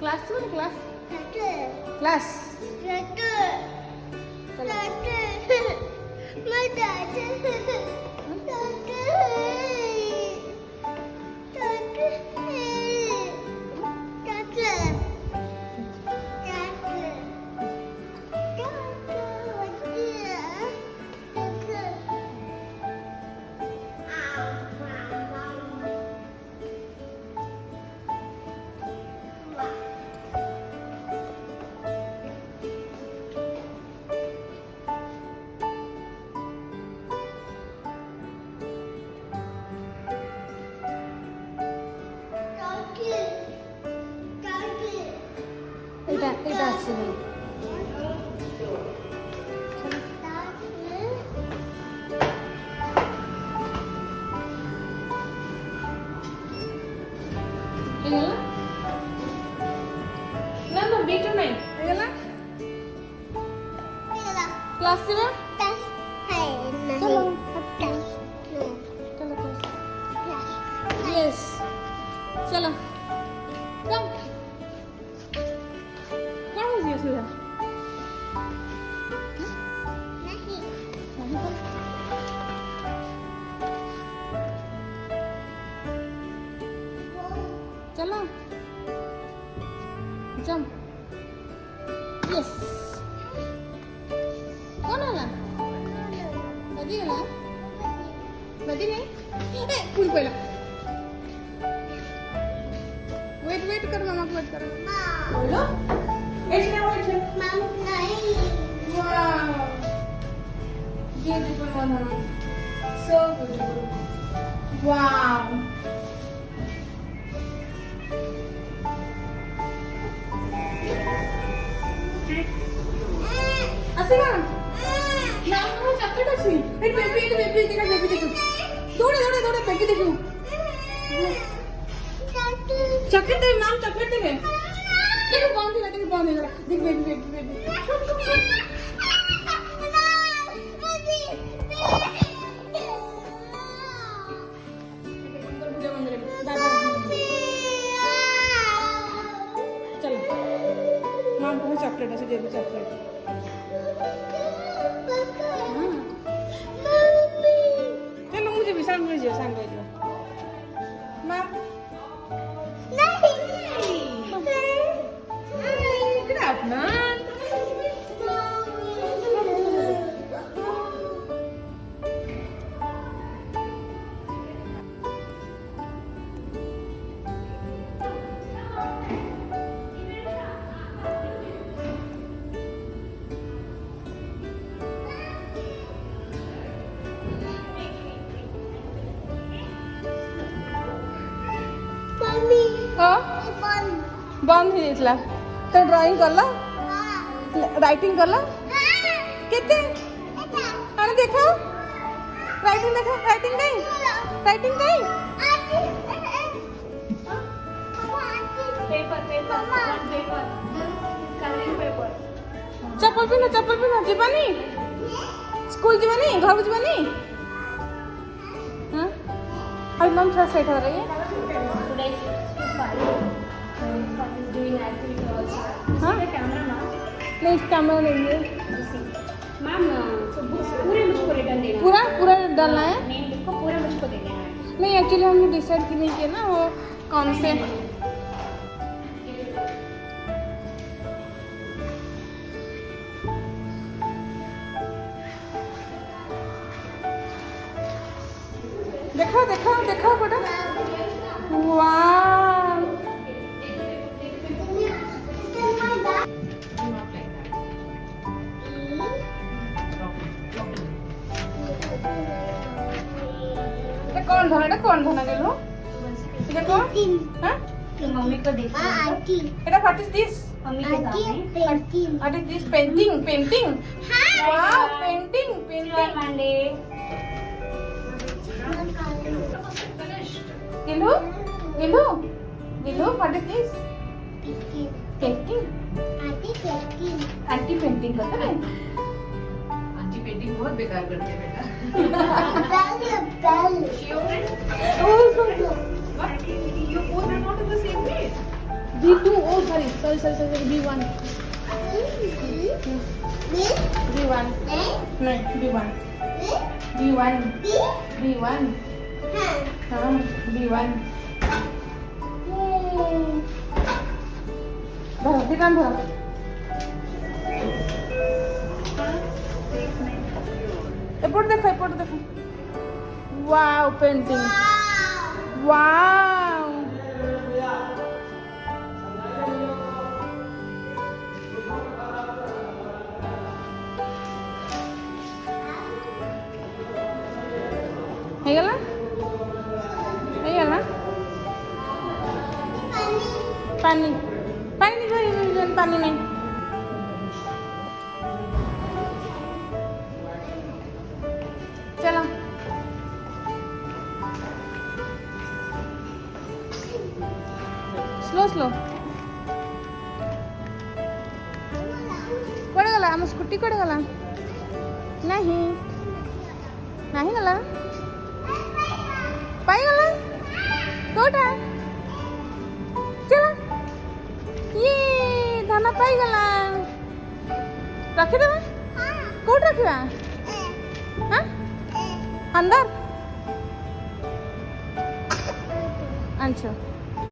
Class में class class এটা আছে না না বিটু নাই এগুলা ক্লাস দিবা চলো চলো यस चलो कम क्या हो गया सुधा चलो जम यस कौन आला बदी आला बदी नहीं ए फूल पहिला वेट कर मामा को वेट कर बोलो ऐसे वेट मम नहीं वाओ ब्यूटीफुल मम सो ब्यूटीफुल वाओ असेगा नाम को चॉकलेट अछि ए बेबी देखा बेबी देखो दौड़े बेबी देखो चॉकलेट दे नाम चॉकलेट दे देखो बांध दे देख बेबी चलो नाम को चॉकलेट ऐसे दे चॉकलेट चलो मुझे भी सांग भेजियो माँ Good afternoon. Mommy. Oh? बंद हो जाइला तो ड्राइंग करला राइटिंग करला केते आने देखो राइटिंग नहीं पेपर कलरिंग पेपर चप्पल पहना जीवानी स्कूल जीवानी घर को जीवानी हां और मम थोड़ा सेट हो रही है doing activity also. हाँ? कैमरा ना? नहीं कैमरा नहीं है. मैम पूरे मुझको रिटर्न देना. पूरा डालना है? नहीं इसको पूरा मुझको देना है. नहीं एक्चुअली हमने डिसाइड की नहीं किया ना वो कौन से. देखो बेटा. वाह. कौन धना गेलो देखो हां मम्मी को देखो aunty Etah what is this mummy के सामने व्हाट इज दिस पेंटिंग हां wow painting Monday Gillu what is this painting aunty painting करता है आंटी पेंटिंग बहुत बेकार करते हैं बेटा You both are not in the same place. B2 oh sorry B1 B1 नहीं B1 B1 B1 हाँ B1 भरो दिखान भरो एपोर्ट देखो वाव पेंटिंग वाव ହେଇଗଲା ହେଇଗଲା ପାନି ପାନି ପାନି ନାହିଁ चलो स्लो स्लो कुआडे गला हम स्कूटी कुआडे गला नहीं नहीं गला पाई गला कोटा चलो ये धाना पाई गला रखी देवा कोट रखिवा हाँ अंदर अच्छा